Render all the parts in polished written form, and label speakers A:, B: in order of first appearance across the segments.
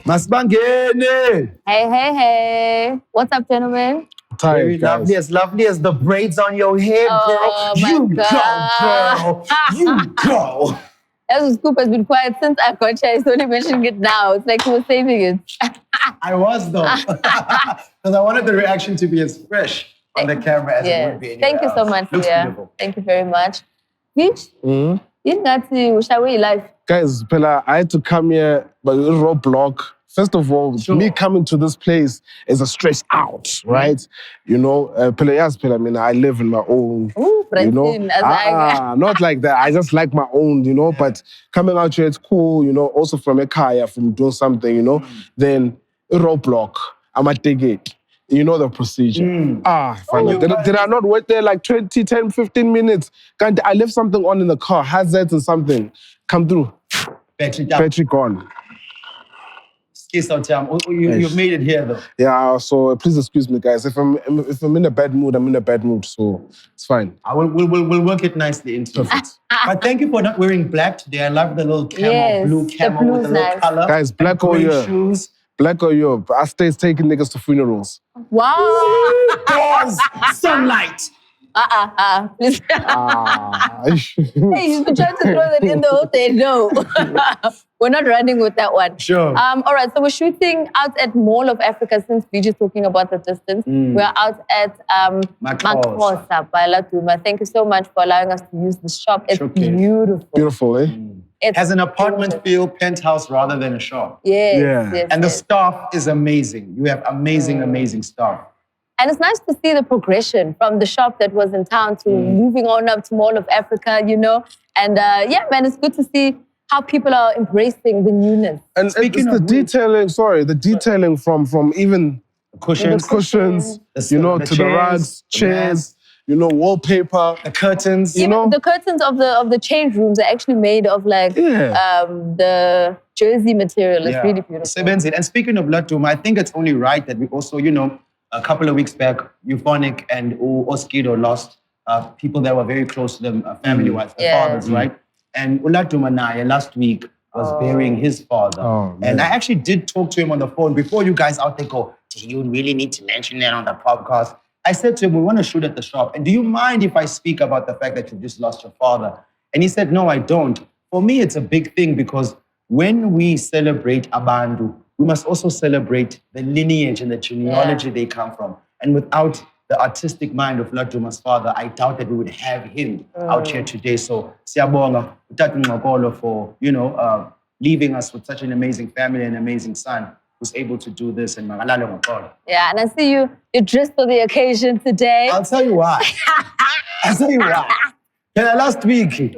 A: Masbangene!
B: Hey. What's up, gentlemen?
A: Very lovely as the braids on your head, girl. You go, girl. You go.
B: As Scoop has been quiet since I got here. He's only mentioning it now. It's like he was saving it.
A: I was, though. Because I wanted the reaction to be as fresh on the camera as it would be anywhere
B: Thank you so much,
A: beautiful.
B: Thank you very much. Mitch, you got to show your life.
C: Guys, Pela, I had to come here, but a roadblock. First of all, me coming to this place is a stress out, right? You know, Pela, I mean, I live in my own, you know. Not like that. I just like my own, you know. But coming out here, it's cool, you know. Also from a car, from doing something, you know. Then a roadblock, I'm at the gate. You know the procedure. Fine. Did I not wait there like 20, 10, 15 minutes? I left something on in the car, hazards and something. Come through. Battery gone.
A: You've made it here, though.
C: Yeah, so please excuse me, guys. If I'm in a bad mood, I'm in a bad mood, so it's fine.
A: We'll work it nicely into it. But thank you for not wearing black today. I love the little blue camo with the little color.
C: Guys, black or your
A: shoes.
C: Black or your I stay taking niggas to funerals.
B: Wow.
A: Pause. Sunlight.
B: Please. Hey, you've been trying to throw that in the whole day. No. We're not running with that one.
A: Sure.
B: All right, so we're shooting out at Mall of Africa since Viji's talking about the distance. We're out at Makhosa by Laduma. Thank you so much for allowing us to use the shop. It's beautiful.
C: Beautiful, eh?
A: It has an apartment feel, penthouse rather than a shop.
B: Yes.
A: And the staff is amazing. You have amazing staff.
B: And it's nice to see the progression from the shop that was in town to moving on up to Mall of Africa, you know. And man, it's good to see how people are embracing the newness.
C: And speaking of the detailing from even cushions, you know, to the rugs, chairs, you know, wallpaper,
A: the curtains.
B: Even the curtains of the change rooms are actually made of like the jersey material. It's really beautiful.
A: And speaking of Laduma, I think it's only right that we also, you know, a couple of weeks back, Euphonic and Oskido lost people that were very close to them, family-wise, their fathers, right? And Laduma Nadia last week was burying his father. And I actually did talk to him on the phone before you guys out there go, do you really need to mention that on the podcast? I said to him, we want to shoot at the shop. And do you mind if I speak about the fact that you just lost your father? And he said, no, I don't. For me, it's a big thing because when we celebrate Abandu, we must also celebrate the lineage and the genealogy they come from. And without the artistic mind of Laduma's father, I doubt that we would have him out here today. So, siyabonga Utata Ngxokolo for, you know, leaving us with such an amazing family and amazing son who's able to do this. And Mangalalo Ngxokolo.
B: Yeah, and I see you dressed for the occasion today.
A: I'll tell you why. Last week,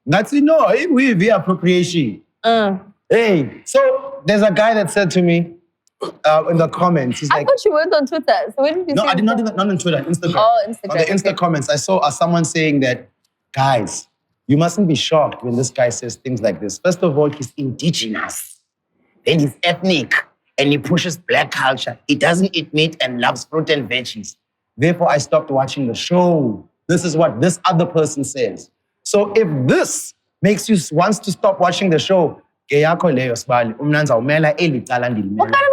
A: that's we appropriation. Hey, so there's a guy that said to me in the comments, he's like,
B: I thought you went on Twitter. So when did you
A: No, I did not do that, not on Twitter, Instagram.
B: Oh, Instagram.
A: On the Insta comments, I saw someone saying that, guys, you mustn't be shocked when this guy says things like this. First of all, he's indigenous. Then he's ethnic and he pushes black culture. He doesn't eat meat and loves fruit and veggies. Therefore, I stopped watching the show. This is what this other person says. So if this makes you want to stop watching the show, what kind of a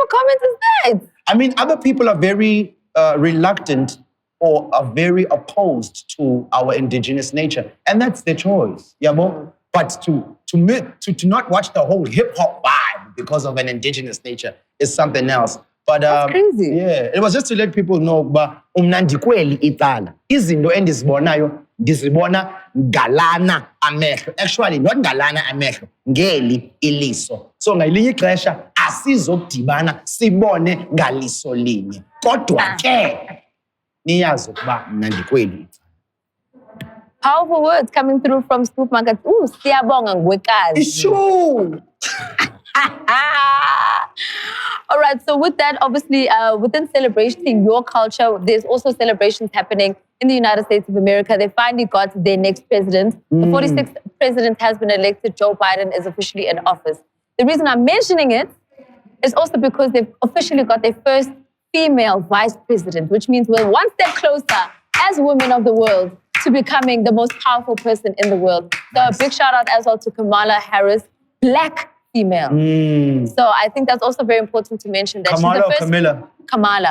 A: comment is
B: that?
A: I mean, other people are very reluctant or are very opposed to our indigenous nature. And that's their choice. But to not watch the whole hip-hop vibe because of an indigenous nature is something else. But
B: that's crazy.
A: Yeah, it was just to let people know, but umnandikweli itala. Izinto endizibonayo, ndizibona galana amehlo. Actually, not galana amehlo, ngeli iliso. So ngelinye ixesha asizokudibana sibone ngaliso linye. Kodwa ke niyazi ukuba mnandikweli.
B: Powerful words coming through from Scoop Makhathini. Ooh, siyabonga ngwekazi.
A: It's true.
B: All right, so with that, obviously, within celebrating your culture, there's also celebrations happening in the United States of America. They finally got their next president. The 46th president has been elected. Joe Biden is officially in office. The reason I'm mentioning it is also because they've officially got their first female vice president, which means we're one step closer as women of the world to becoming the most powerful person in the world. So a big shout out as well to Kamala Harris, Black female. So I think that's also very important to mention that
A: Kamala
B: she's the
A: or
B: first.
A: Camilla?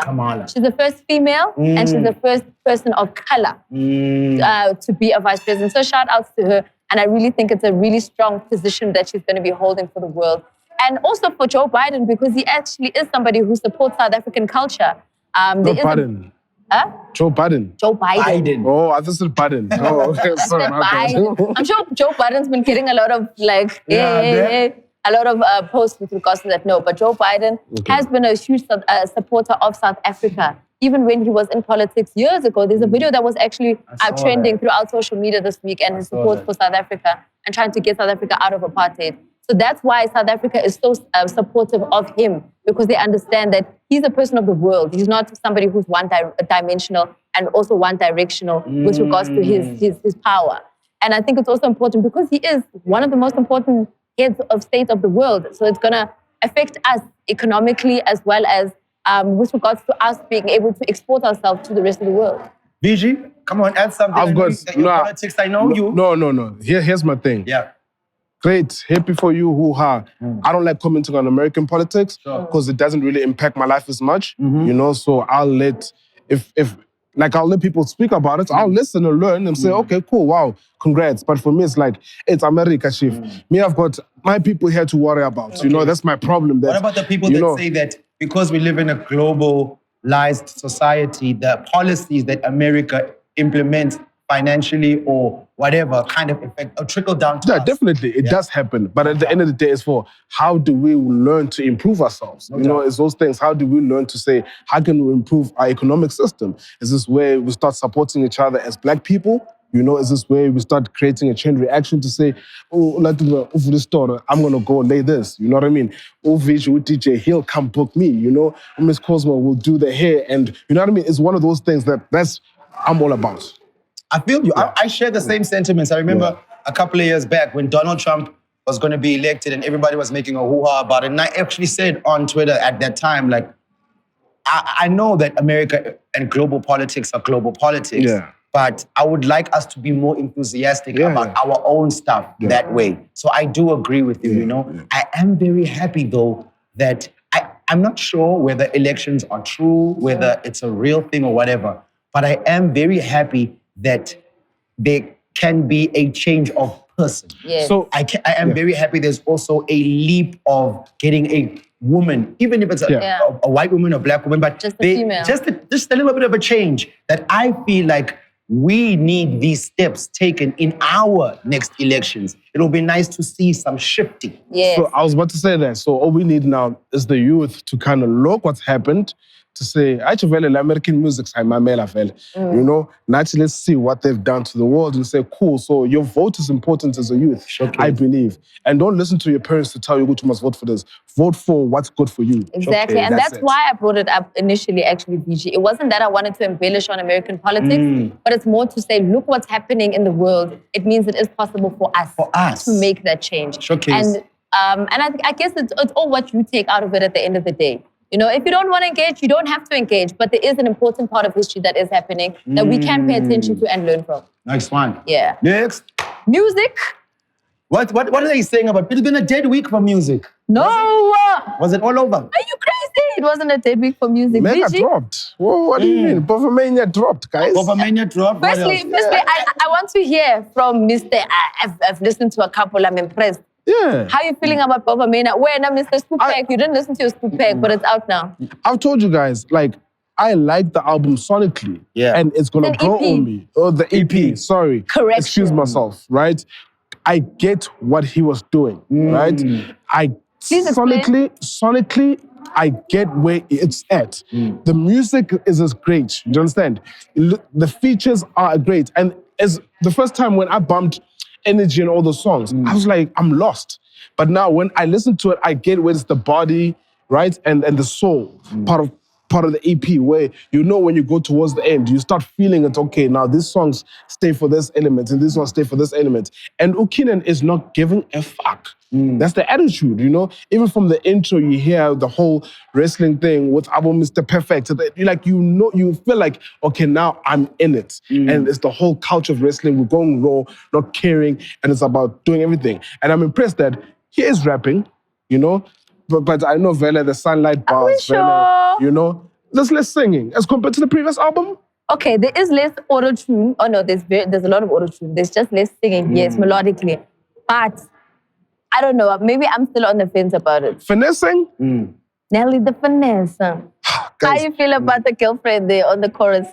B: Kamala. She's the first female and she's the first person of color to be a vice president. So shout outs to her. And I really think it's a really strong position that she's going to be holding for the world. And also for Joe Biden, because he actually is somebody who supports South African culture.
C: Joe Biden. Joe Biden.
B: Joe Biden.
C: Oh, I just said Biden. Oh, okay. Sorry, my bad.
B: I'm sure Joe Biden's been getting a lot of a lot of posts with regards to that. No, but Joe Biden has been a huge supporter of South Africa. Even when he was in politics years ago, there's a video that was actually trending throughout social media this week and his support for South Africa and trying to get South Africa out of apartheid. So that's why South Africa is so supportive of him, because they understand that he's a person of the world. He's not somebody who's one-dimensional and also one-directional with regards to his power. And I think it's also important because he is one of the most important heads of state of the world. So it's going to affect us economically as well as with regards to us being able to export ourselves to the rest of the world.
A: VG, come on, add something.
C: I've got
A: politics. I know you.
C: No. Here's my thing.
A: Yeah.
C: Great, happy for you, hoo-ha. I don't like commenting on American politics because it doesn't really impact my life as much, you know, so I'll let, I'll let people speak about it, I'll listen and learn and say, okay, cool, wow, congrats. But for me, it's like, it's America, chief. Me, I've got my people here to worry about, you know, that's my problem.
A: What about the people that say that because we live in a globalized society, the policies that America implements financially or whatever kind of effect or trickle down to us?
C: Definitely. It does happen. But at the end of the day, it's for how do we learn to improve ourselves? You know, it's those things. How do we learn to say, how can we improve our economic system? Is this where we start supporting each other as Black people? You know, is this where we start creating a chain reaction to say, oh, over this store, I'm going to go lay this. You know what I mean? Oh, visual DJ, he'll come book me. You know, Miss Cosmo will do the hair. And you know what I mean? It's one of those things that's I'm all about.
A: I feel you. I share the same sentiments. I remember a couple of years back when Donald Trump was going to be elected and everybody was making a hoo-ha about it. And I actually said on Twitter at that time, like, I know that America and global politics are global politics, but I would like us to be more enthusiastic about our own stuff that way. So I do agree with you, you know. I am very happy, though, that I'm not sure whether elections are true, whether it's a real thing or whatever, but I am very happy that there can be a change of person.
B: Yes.
A: So I am very happy there's also a leap of getting a woman, even if it's a white woman or Black woman, but
B: just a female.
A: Just a little bit of a change that I feel like we need these steps taken in our next elections. It'll be nice to see some shifting.
B: Yes.
C: So I was about to say that. So all we need now is the youth to kind of look what's happened, to say, actually, American music, you know, naturally, let's see what they've done to the world and say, cool, so your vote is important as a youth, I believe. And don't listen to your parents to tell you which you must vote for this. Vote for what's good for you.
B: Exactly, and that's why I brought it up initially, actually, VG. It wasn't that I wanted to embellish on American politics, but it's more to say, look what's happening in the world. It means it is possible for us to make that change. And I guess it's all what you take out of it at the end of the day. You know, if you don't want to engage, you don't have to engage. But there is an important part of history that is happening that we can pay attention to and learn from.
A: Next one.
B: Yeah.
A: Next.
B: Music.
A: What are they saying about? It's been a dead week for music.
B: No.
A: Was it all over?
B: Are you crazy? It wasn't a dead week for music.
C: Mega dropped. Whoa, what do you mean? Bhovamania dropped, guys.
A: Bhovamania dropped.
B: Firstly, I want to hear from Mr. I've listened to a couple. I'm impressed.
C: Yeah.
B: How are you feeling about Bhovamania? Where now, Mr. Spoopeg? You didn't listen to your Spoopeg, but it's out now.
C: I've told you guys, like, I like the album sonically. Yeah. And it's going to grow on me. Oh, the EP, sorry.
B: Correction.
C: Excuse myself, right? I get what he was doing, right? Sonically, I get where it's at. The music is as great, do you understand? The features are great. And as the first time when I bumped energy in all the songs, I was like, I'm lost. But now when I listen to it, I get where it's the body, right? And the soul, part of the EP, where you know when you go towards the end, you start feeling it, okay, now these songs stay for this element and these ones stay for this element. And Ukinen is not giving a fuck. That's the attitude, you know? Even from the intro, you hear the whole wrestling thing with Abu Mr. Perfect. Like, you know, you feel like, okay, now I'm in it. And it's the whole culture of wrestling. We're going raw, not caring, and it's about doing everything. And I'm impressed that he is rapping. you know. But I know Vele, the sunlight bars,
B: we sure?
C: Vele, you know. There's less singing as compared to the previous album.
B: Okay, there is less auto-tune. Oh no, there's a lot of auto-tune. There's just less singing, yes, melodically. But I don't know, maybe I'm still on the fence about it.
C: Finessing?
B: Nelly the finesse. How you feel about the girlfriend there on the chorus?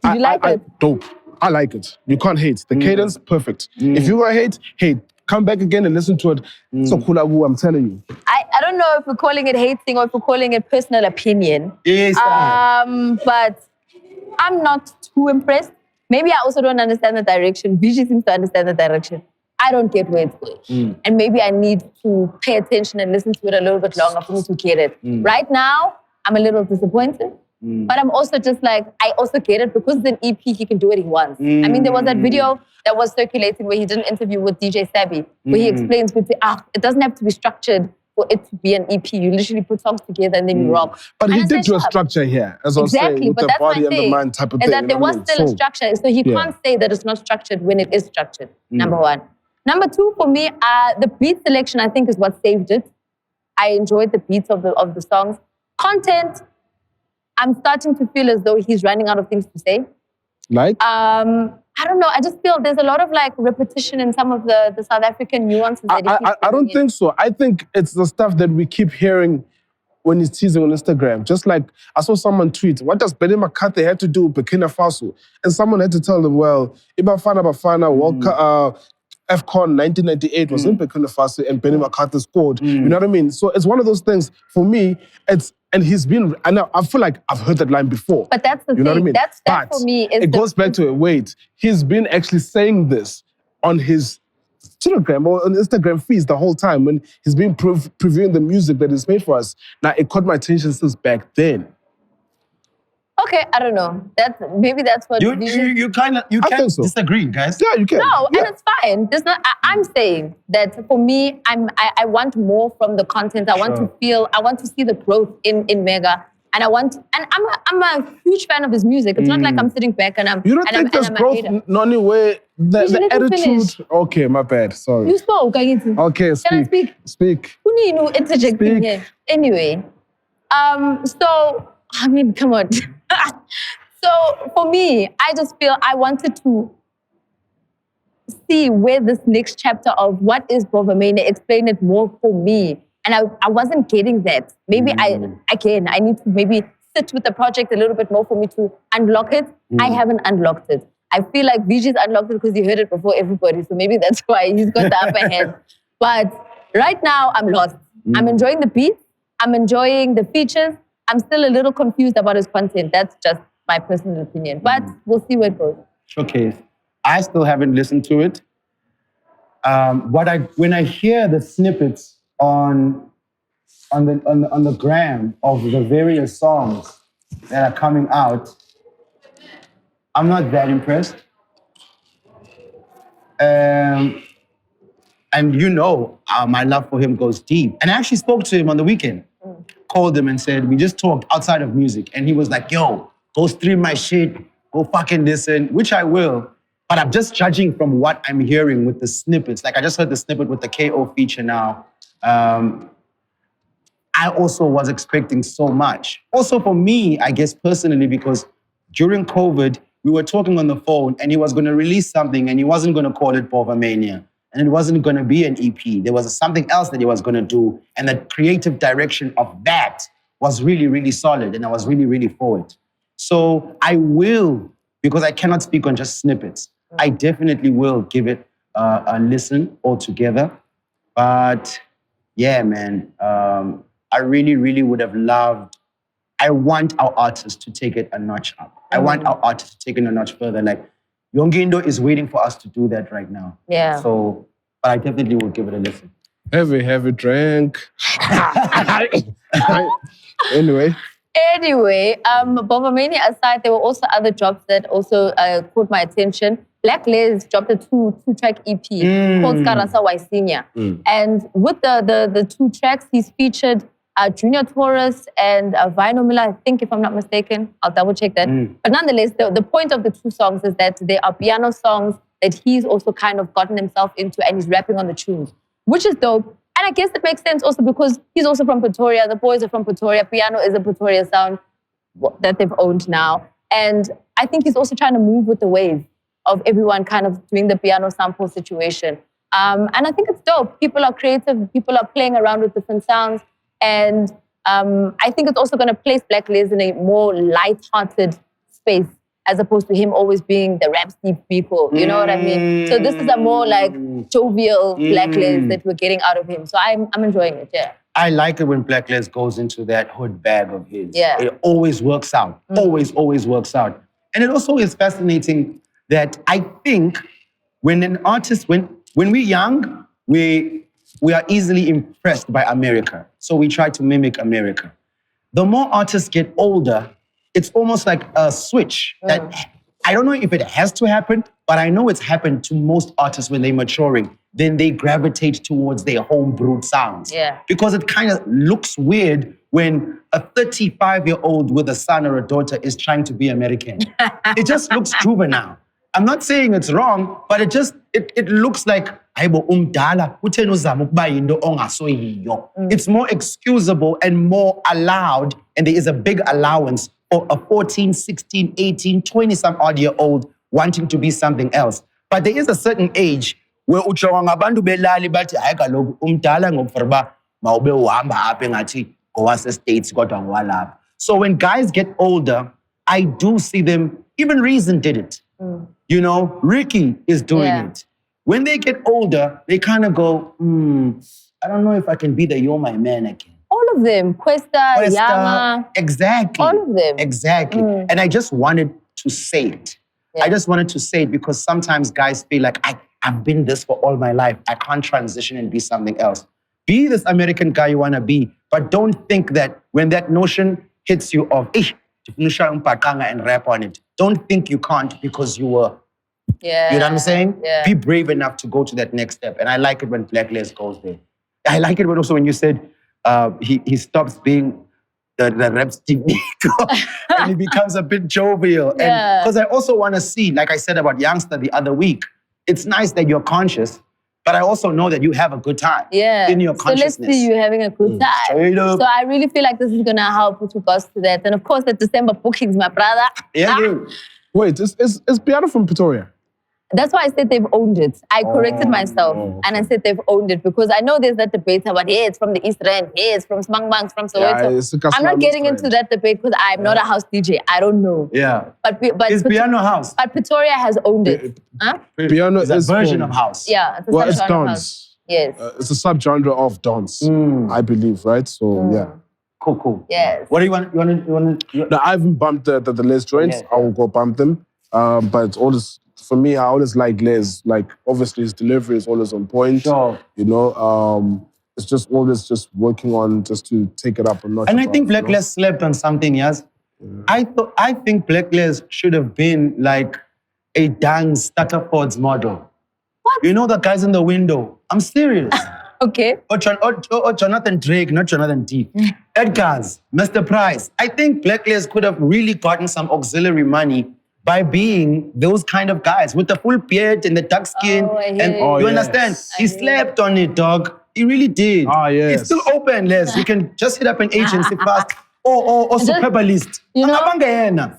B: Did you like it?
C: Dope. I like it. You can't hate. The cadence, perfect. If you gonna hate. Come back again and listen to it. So cool, I'm telling you.
B: I don't know if we're calling it hating or if we're calling it personal opinion.
A: Yes.
B: But I'm not too impressed. Maybe I also don't understand the direction. Vigi seems to understand the direction. I don't get where it's going. And maybe I need to pay attention and listen to it a little bit longer for me to get it. Right now, I'm a little disappointed. But I'm also just like, I also get it because it's an EP, he can do what he wants. I mean, there was that video that was circulating where he did an interview with DJ Savvy, where he explains, it doesn't have to be structured for it to be an EP. You literally put songs together and then you rock.
C: But he did do a structure here, as I was saying, with
B: but
C: the
B: that's
C: body
B: my
C: and the
B: thing,
C: mind type of
B: is
C: thing.
B: that there was still a structure. So he can't say that it's not structured when it is structured, number one. Number two, for me, the beat selection, I think, is what saved it. I enjoyed the beats of the songs. Content, I'm starting to feel as though he's running out of things to say.
C: Like?
B: I don't know. I just feel there's a lot of like repetition in some of the South African nuances.
C: I don't think so. I think it's the stuff that we keep hearing when he's teasing on Instagram. Just like I saw someone tweet, what does Benny Makhathini have to do with Burkina Faso? And someone had to tell them, well, Bafana, AFCON 1998 was in Burkina Faso and Benny Makhathini scored. You know what I mean? So it's one of those things. For me, and he's been, and I feel like I've heard that line before.
B: But that's the thing.
C: You know what I mean?
B: That for me is
C: it goes back to wait. He's been actually saying this on his Telegram or on Instagram feeds the whole time when he's been previewing the music that is made for us. Now it caught my attention since back then.
B: Okay, I don't know. Maybe that's what
A: you can't disagree, guys.
C: Yeah, you can.
B: No, and it's fine. I'm saying that for me, I want more from the content. I want to see the growth in Mega. And I'm a huge fan of his music. It's not like I'm sitting back and I'm.
C: You don't think there's growth in any way? The attitude.
B: Finish.
C: Okay, my bad. Sorry.
B: You spoke.
C: Okay, speak.
B: Can I speak?
C: Speak.
B: Who need to interject in here? Anyway, so I mean, come on. So for me, I just feel I wanted to see where this next chapter of what is Bhovamania, explain it more for me. And I wasn't getting that. Maybe I need to maybe sit with the project a little bit more for me to unlock it. I haven't unlocked it. I feel like Vigi's unlocked it because he heard it before everybody. So maybe that's why he's got the upper hand. But right now, I'm lost. I'm enjoying the beats. I'm enjoying the features. I'm still a little confused about his content. That's just my personal opinion. But we'll see where it goes.
A: Showcase. I still haven't listened to it. When I hear the snippets on the gram of the various songs that are coming out, I'm not that impressed. And my love for him goes deep. And I actually spoke to him on the weekend. Called him and said, we just talked outside of music. And he was like, yo, go stream my shit, go fucking listen, which I will. But I'm just judging from what I'm hearing with the snippets. Like I just heard the snippet with the KO feature now. I also was expecting so much. Also for me, I guess personally, because during COVID, we were talking on the phone and he was going to release something and he wasn't going to call it Bhovamania. And it wasn't going to be an EP. There was something else that he was going to do. And the creative direction of that was really, really solid. And I was really, really for it. So I will, because I cannot speak on just snippets, I definitely will give it a listen altogether. But yeah, man, I really, really would have loved, I want our artists to take it a notch up. I want our artists to take it a notch further. Like, Yongindo is waiting for us to do that right now.
B: Yeah.
A: So, but I definitely will give it a listen.
C: Heavy drink. Anyway,
B: Bhovamania aside, there were also other drops that also caught my attention. Blacklez dropped a two-track EP called Skarasa Waisinya. And with the 2 tracks, he's featured Junior Taurus and Vino Miller, I think, if I'm not mistaken. I'll double check that. But nonetheless, the point of the 2 songs is that they are piano songs that he's also kind of gotten himself into and he's rapping on the tunes, which is dope. And I guess it makes sense also because he's also from Pretoria. The boys are from Pretoria. Piano is a Pretoria sound that they've owned now. And I think he's also trying to move with the wave of everyone kind of doing the piano sample situation. And I think it's dope. People are creative. People are playing around with different sounds. And I think it's also going to place Blacklez in a more light-hearted space as opposed to him always being the rap Steve people. You know what I mean? So this is a more like jovial Blacklez that we're getting out of him. So I'm enjoying it, yeah.
A: I like it when Blacklez goes into that hood bag of his.
B: Yeah.
A: It always works out. Always works out. And it also is fascinating that I think when an artist, when we're young, we are easily impressed by America. So we try to mimic America. The more artists get older, it's almost like a switch that I don't know if it has to happen, but I know it's happened to most artists when they're maturing. Then they gravitate towards their home-brewed sounds.
B: Yeah.
A: Because it kind of looks weird when a 35-year-old with a son or a daughter is trying to be American. It just looks juvenile. I'm not saying it's wrong, but it looks like it's more excusable and more allowed, and there is a big allowance for a 14, 16, 18, 20-some-odd-year-old wanting to be something else. But there is a certain age where abantu belali bathi hayi kaloku umdala ngokuba mawube uhamba apha engathi ngowase-States kodwa ngowalapha. So when guys get older, I do see them, even Reason did it. You know, Ricky is doing it. When they get older, they kind of go, I don't know if I can be the You're My Man again.
B: All of them. Questa, Yama.
A: Exactly.
B: All of them.
A: Exactly. And I just wanted to say it.
B: Yeah.
A: I just wanted to say it because sometimes guys feel like, I've been this for all my life. I can't transition and be something else. Be this American guy you want to be, but don't think that when that notion hits you of, and rap on it, don't think you can't because you were.
B: Yeah.
A: You know what I'm saying?
B: Yeah.
A: Be brave enough to go to that next step. And I like it when Blacklez goes there. I like it also when you said he stops being the rap technique and he becomes a bit jovial. And because I also want to see, like I said about Youngster the other week, it's nice that you're conscious, but I also know that you have a good time in your consciousness.
B: So let's see you having a good time.
A: Straight up.
B: So I really feel like this is going to help with regards to that. And of course, the December bookings, my brother.
A: Yeah, dude.
C: Wait, is Piano from Pretoria?
B: That's why I said they've owned it. I corrected myself and I said they've owned it because I know there's that debate about, hey, it's from the East Rand, hey, it's from Smangbangs, from Soweto. I'm not getting into that debate because I'm not a house DJ. I don't know.
A: Yeah.
B: But
A: it's Piano House.
B: But Pretoria has owned it. Huh?
C: Piano is
A: a version of house.
B: Yeah.
C: It's dance.
B: Yes.
C: It's a subgenre of dance, I believe, right? So, yeah.
A: Cool.
B: Yes.
A: What do you want?
C: No, I haven't bumped the Les joints. I will go bump them. But always, for me, I always like Les. Like, obviously, his delivery is always on point.
A: Sure.
C: You know, it's just always just working on just to take it up a notch.
A: And I think Blacklez slept on something, yes? Yeah. I think Blacklez should have been like a Dan Stutterford's model.
B: What?
A: You know the guys in the window? I'm serious.
B: Okay.
A: Or Jonathan Drake, not Jonathan D. Edgar's, Mr. Price. I think Blacklez could have really gotten some auxiliary money by being those kind of guys with the full beard and the dark skin. You understand? He slept on it, dog. He really did.
C: Yes.
A: It's still open, Les. You can just hit up an agency fast or Superba list.
B: You know,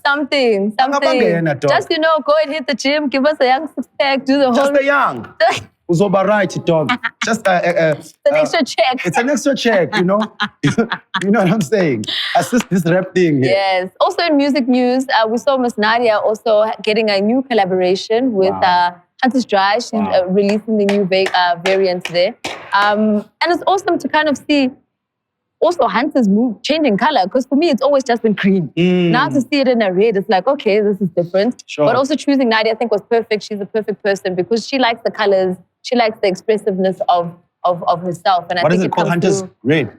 B: something. Just, you know, go and hit the gym, give us a young six-pack, do the whole...
A: Just a young. Uzoba right, dog. Just
B: it's an extra check.
A: It's an extra check, you know? You know what I'm saying? Assist this rap thing here.
B: Yes. Also in music news, we saw Miss Nadia also getting a new collaboration with Hunter's Dry. She's releasing the new variant there. And it's awesome to kind of see also Hunter's move changing color, because for me, it's always just been green. Now to see it in a red, it's like, okay, this is different.
A: Sure.
B: But also choosing Nadia, I think, was perfect. She's a perfect person because she likes the colors. She likes the expressiveness of herself. And
A: what is it called? Hunter's Red?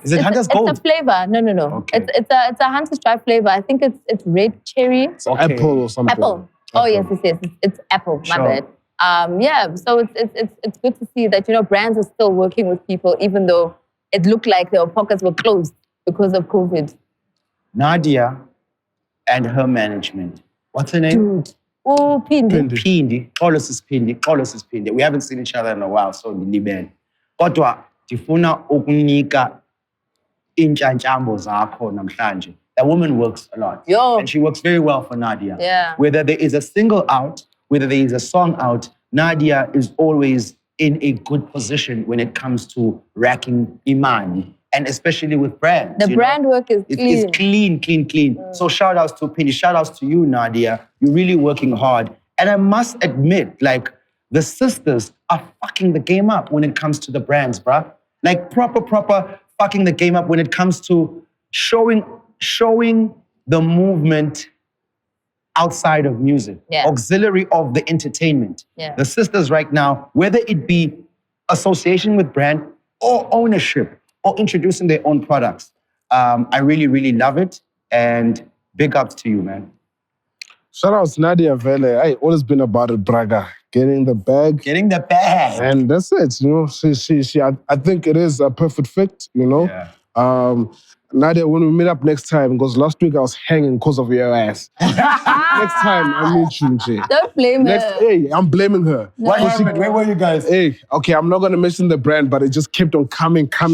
A: Is it Hunter's Gold?
B: It's a flavor. No.
A: Okay.
B: It's a Hunter's Dry flavor. I think it's red cherry.
C: It's apple or something.
B: Apple. Oh, yes. It's apple. My bad. So it's good to see that, you know, brands are still working with people, even though it looked like their pockets were closed because of COVID.
A: Nadia and her management. What's her name?
B: Dude. Oh, Pindi.
A: Pindi. Call us as Pindi. We haven't seen each other in a while, so Liben. Kodwa ndifuna ukunika intshantshambo zakho namhlanje. That woman works a lot.
B: Yo.
A: And she works very well for Nadia.
B: Yeah.
A: Whether there is a single out, whether there is a song out, Nadia is always in a good position when it comes to racking imani. And especially with brands.
B: The brand work is clean.
A: It's clean. So shout outs to Penny, shout outs to you, Nadia. You're really working hard. And I must admit, like, the sisters are fucking the game up when it comes to the brands, bruh. Like proper fucking the game up when it comes to showing the movement outside of music, auxiliary of the entertainment.
B: Yeah.
A: The sisters right now, whether it be association with brand or ownership or introducing their own products, I really love it. And big ups to you, man.
C: Shout out to Nadia Vele. I always been about it, Braga. Getting the bag. And that's it, you know. I think it is a perfect fit, you know.
A: Yeah.
C: Nadia, when we meet up next time, because last week I was hanging because of your ass. Next time I meet you, Jay.
B: Don't blame her.
C: Hey, I'm blaming her.
A: No. Where were you guys?
C: Hey, okay, I'm not going to mention the brand, but it just kept on coming.
A: Sure.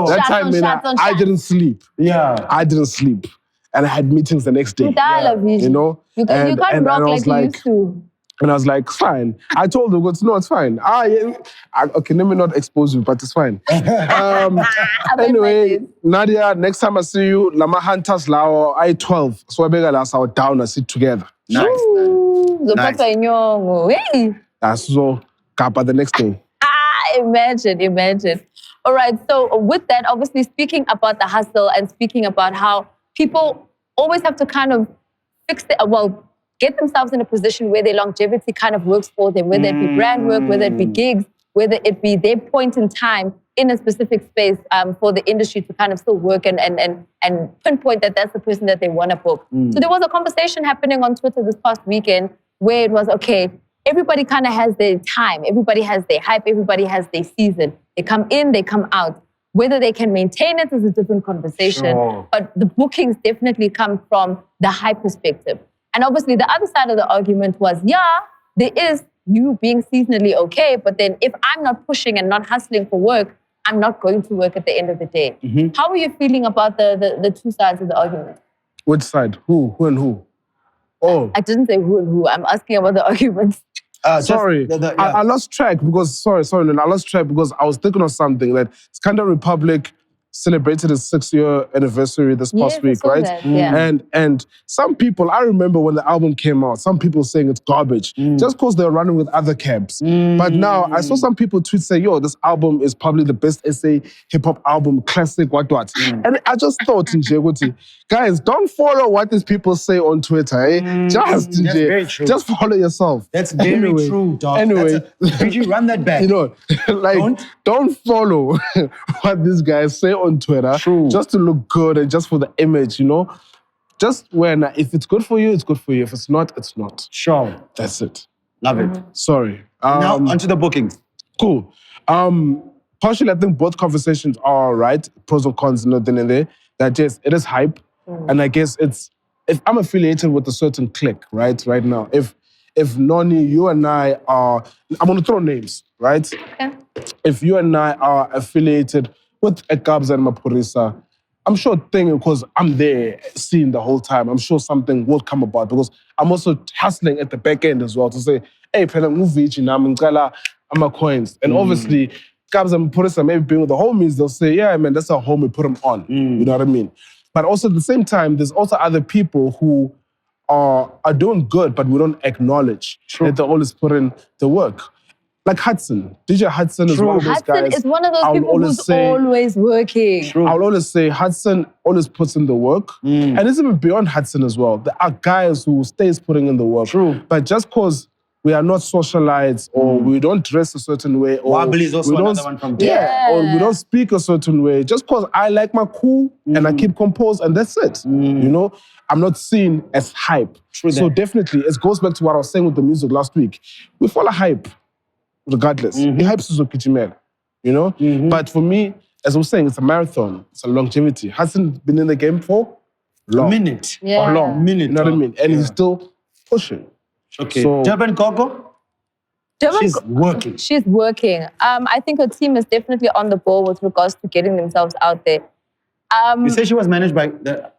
C: That time, man, I didn't sleep.
A: Yeah.
C: I didn't sleep. And I had meetings the next day.
B: You
C: know?
B: You can't rock like you used to.
C: And I was like, fine. I told her, no, it's fine. Okay, let me not expose you, but it's fine. Anyway, Nadia, next time I see you, Lama Hunters Lao, I-12. So I beg our down and sit together.
A: Nice.
C: That's so Kappa the next day.
B: Imagine. All right, so with that, obviously speaking about the hustle and speaking about how people always have to kind of get themselves in a position where their longevity kind of works for them, whether it be brand work, whether it be gigs, whether it be their point in time in a specific space for the industry to kind of still work and pinpoint that that's the person that they want to book. So there was a conversation happening on Twitter this past weekend where it was, okay, everybody kind of has their time, everybody has their hype, everybody has their season. They come in, they come out. Whether they can maintain it is a different conversation, but the bookings definitely come from the hype perspective. And obviously the other side of the argument was, there is you being seasonally okay, but then if I'm not pushing and not hustling for work, I'm not going to work at the end of the day. How are you feeling about the two sides of the argument?
C: Which side? Who and who? Oh.
B: I didn't say who and who. I'm asking about the arguments.
C: Sorry, I lost track because, sorry, I lost track because I was thinking of something that Skandal Republic celebrated its 6-year anniversary this past week, right? And some people, I remember when the album came out, some people saying it's garbage just because they're running with other cabs. But now I saw some people tweet say, yo, this album is probably the best SA hip-hop album, classic, what. And I just thought, guys, don't follow what these people say on Twitter, eh? Just follow yourself.
A: That's very true, dog.
C: Anyway.
A: Did you run that back?
C: You know, like, don't follow what these guys say on Twitter just to look good and just for the image, you know? Just if it's good for you, it's good for you. If it's not, it's not.
A: Sure.
C: That's it.
A: Love it.
C: Sorry.
A: Now, onto the bookings.
C: Cool. Partially, I think both conversations are all right. Pros and cons, nothing in there. That yes, it is hype. And I guess if I'm affiliated with a certain clique, right now, if Noni, you and I are, I'm going to throw names, right?
B: Okay.
C: If you and I are affiliated with Ekabs and Mapurisa, I'm sure because I'm there seeing the whole time, I'm sure something will come about because I'm also hustling at the back end as well to say, hey, phela nguviji nami ngicela ama-coins. And obviously, Ekabs and Mapurisa, maybe being with the homies, they'll say, yeah, man, that's our homie, put them on. You know what I mean? But also at the same time, there's also other people who are doing good, but we don't acknowledge that they always put in the work. Like Hudson. DJ Hudson is one of those guys.
B: Hudson is one of those people who's always working.
C: I'll always say Hudson always puts in the work. And it's even beyond Hudson as well. There are guys who stays putting in the work. But just because we are not socialites or we don't dress a certain way or
A: Wobbly is also another one from
C: or we don't speak a certain way, just because I like my cool and I keep composed and that's it. You know? I'm not seen as hype. So definitely, it goes back to what I was saying with the music last week. We follow hype. Regardless. He hypes Suzuki Chimel, you know? But for me, as I was saying, it's a marathon. It's a longevity. Hasn't been in the game for long.
A: Minute.
B: Yeah.
C: Long.
A: Minute.
C: You know what I mean? And he's still pushing.
A: Okay.
C: So,
A: Durban Gogo? She's working.
B: She's working. I think her team is definitely on the ball with regards to getting themselves out there.
A: You say she was managed by the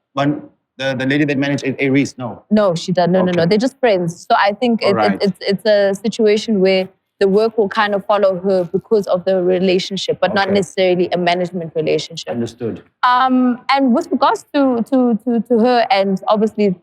A: lady that managed Aries? No.
B: No, she doesn't. No. They're just friends. So I think it's a situation where the work will kind of follow her because of the relationship, but not necessarily a management relationship.
A: Understood.
B: And with regards to her and obviously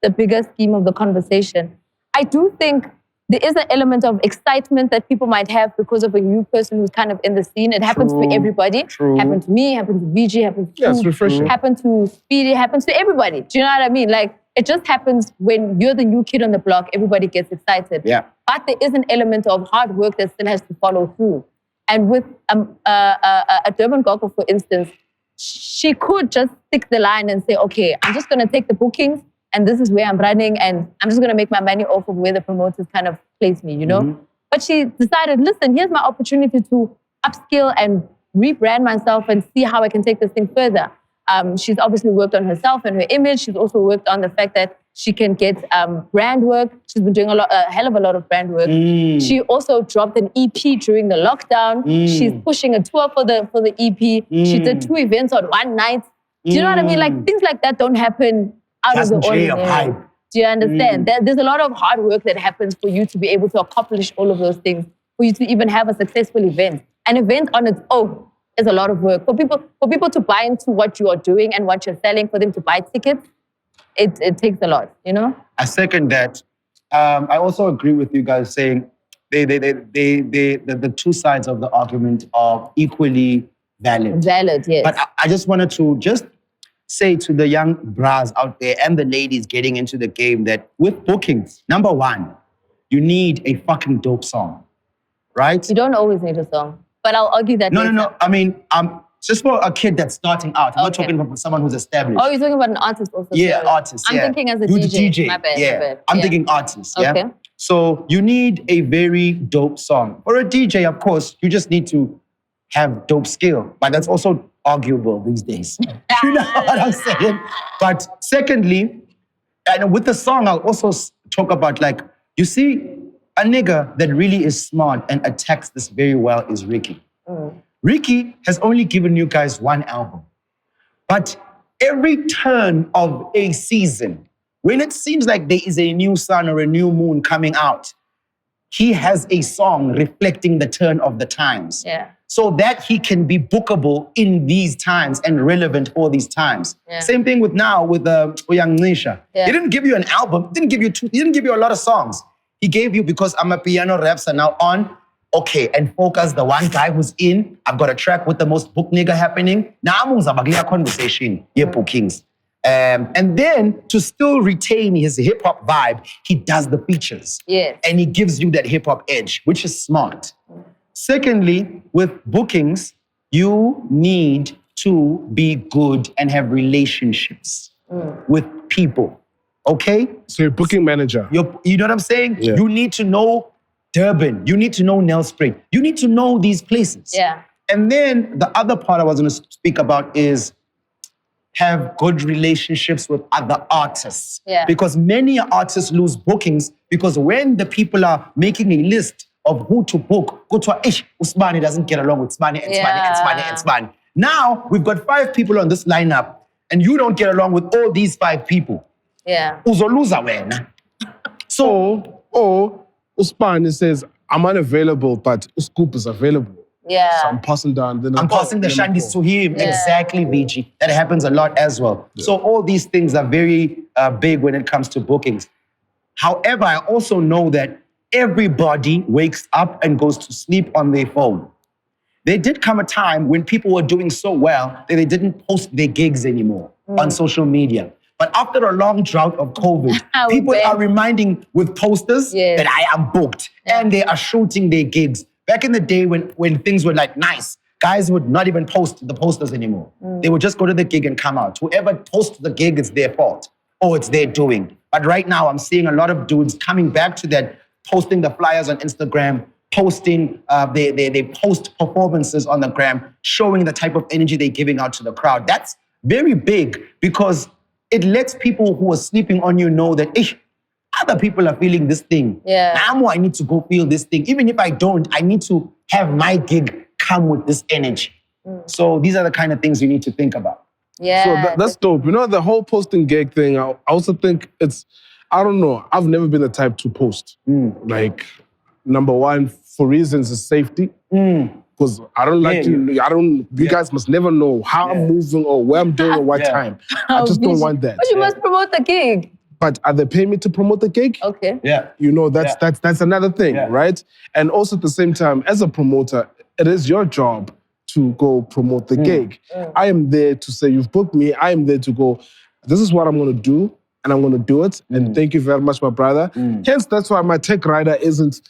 B: the bigger scheme of the conversation, I do think there is an element of excitement that people might have because of a new person who's kind of in the scene. It happens to everybody.
A: True.
B: Happened to me, happened to VG, happened to
C: it's refreshing.
B: happened to Speedy, happens to everybody. Do you know what I mean? Like, it just happens when you're the new kid on the block, everybody gets excited.
A: Yeah.
B: But there is an element of hard work that still has to follow through. And with a Durban Gogo, for instance, she could just stick the line and say, okay, I'm just going to take the bookings and this is where I'm running and I'm just going to make my money off of where the promoters kind of place me, you know? Mm-hmm. But she decided, listen, here's my opportunity to upskill and rebrand myself and see how I can take this thing further. She's obviously worked on herself and her image. She's also worked on the fact that she can get brand work. She's been doing a hell of a lot of brand work. She also dropped an EP during the lockdown. She's pushing a tour for the EP. She did 2 events on one night. Do you know what I mean? Like, things like that don't happen out of the ordinary. Do you understand? There's a lot of hard work that happens for you to be able to accomplish all of those things, for you to even have a successful event. An event on its own is a lot of work. For people to buy into what you are doing and what you're selling, for them to buy tickets, it takes a lot, you know?
A: I second that. I also agree with you guys saying the two sides of the argument are equally valid.
B: Valid, yes.
A: But I just wanted to say to the young bras out there and the ladies getting into the game that with bookings, number one, you need a fucking dope song, right?
B: You don't always need a song, but I'll argue that later.
A: No. I mean, just for a kid that's starting out. I'm not talking about someone who's established.
B: Oh, you're talking about an artist also?
A: Yeah, artist.
B: I'm thinking as a DJ. My bad,
A: yeah.
B: my bad.
A: I'm thinking artist.
B: Okay.
A: Yeah. So you need a very dope song. For a DJ, of course, you just need to have dope skill, but that's also arguable these days. You know what I'm saying? But secondly, and with the song, I'll also talk about, like, you see, a nigga that really is smart and attacks this very well is Ricky. Ricky has only given you guys 1 album. But every turn of a season, when it seems like there is a new sun or a new moon coming out, he has a song reflecting the turn of the times.
B: Yeah.
A: So that he can be bookable in these times and relevant for these times. Yeah. Same thing with Young Nisha. Yeah. He didn't give you an album, he didn't give you a lot of songs. He gave you, because I'm a piano raps are now on, okay, and focus the one guy who's in. I've got a track with the most book nigga happening. Now I'm a conversation, bookings. And then to still retain his hip hop vibe, he does the features.
B: Yes.
A: And he gives you that hip hop edge, which is smart. Secondly, with bookings, you need to be good and have relationships with people, okay?
C: So you're a booking manager.
A: You know what I'm saying?
C: Yeah.
A: You need to know Durban. You need to know Nelspruit. You need to know these places.
B: Yeah.
A: And then the other part I was going to speak about is have good relationships with other artists.
B: Yeah.
A: Because many artists lose bookings because when the people are making a list of who to book, go to Usmani doesn't get along with Usmani and Usmani and Usmani. Now we've got 5 people on this lineup and you don't get along with all these 5 people.
B: Yeah.
A: Uzoluza wena. So,
C: or Usmani says, I'm unavailable, but Uscoop is available.
B: Yeah.
C: So I'm passing down. Then
A: I'm passing the shandis to him.
B: Yeah.
A: Exactly, VG. That happens a lot as well. Yeah. So all these things are very big when it comes to bookings. However, I also know that everybody wakes up and goes to sleep on their phone. There did come a time when people were doing so well that they didn't post their gigs anymore on social media. But after a long drought of COVID, people are reminding with posters that I am booked and they are shooting their gigs. Back in the day when things were like nice, guys would not even post the posters anymore. They would just go to the gig and come out. Whoever posts the gig, it's their fault or it's their doing. But right now, I'm seeing a lot of dudes coming back to that, posting the flyers on Instagram, posting, they post performances on the gram, showing the type of energy they're giving out to the crowd. That's very big because it lets people who are sleeping on you know that, other people are feeling this thing.
B: Yeah.
A: Now I need to go feel this thing. Even if I don't, I need to have my gig come with this energy. So these are the kind of things you need to think about.
B: Yeah.
C: So that's dope. You know, the whole posting gig thing, I also think I don't know, I've never been the type to post. Like, number one, for reasons of safety. Because I don't like you guys must never know how I'm moving or where I'm doing at what time. I just don't want that.
B: But you must promote the gig.
C: But are they paying me to promote the gig?
B: Okay.
A: Yeah.
C: You know, that's another thing, right? And also at the same time, as a promoter, it is your job to go promote the gig. I am there to say, you've booked me. I am there to go, this is what I'm going to do, and I'm going to do it. And thank you very much, my brother. Hence, that's why my tech rider isn't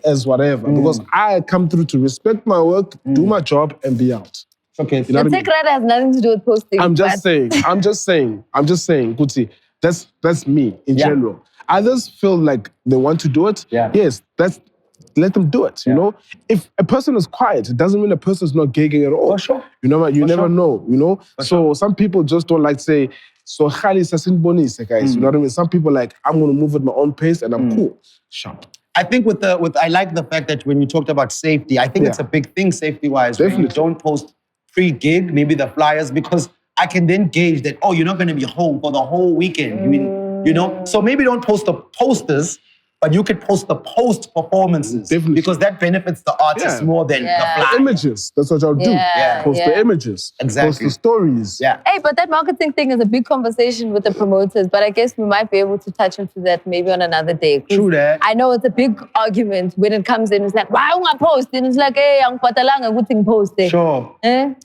C: as whatever, because I come through to respect my work, do my job, and be out.
A: Okay.
C: You know
B: The tech rider has nothing to do with posting.
C: I'm just saying, Kuti, that's me in general. Others feel like they want to do it. Yes, let them do it, you know? If a person is quiet, it doesn't mean a person's not gigging at all.
A: For sure.
C: You know, you never know, you know? So some people just don't like to say, so Khali sasin bonise, guys. You know what I mean? Some people like, I'm gonna move at my own pace and I'm cool. Sharp.
A: I think I like the fact that when you talked about safety, I think it's a big thing safety-wise.
C: Definitely.
A: When you don't post pre-gig, maybe the flyers, because I can then gauge that, you're not gonna be home for the whole weekend. You know? So maybe don't post the posters, but you could post the post-performances.
C: Definitely.
A: Because that benefits the artist more than the
C: The
A: flyer.
C: images, that's what I'll do. Post the images.
A: Exactly.
C: Post the stories.
A: Yeah.
B: Hey, but that marketing thing is a big conversation with the promoters, but I guess we might be able to touch into that maybe on another day.
A: True that.
B: I know it's a big argument when it comes in. It's like, why don't I post? And it's like, hey, I'm patalanga, good thing post.
A: Sure.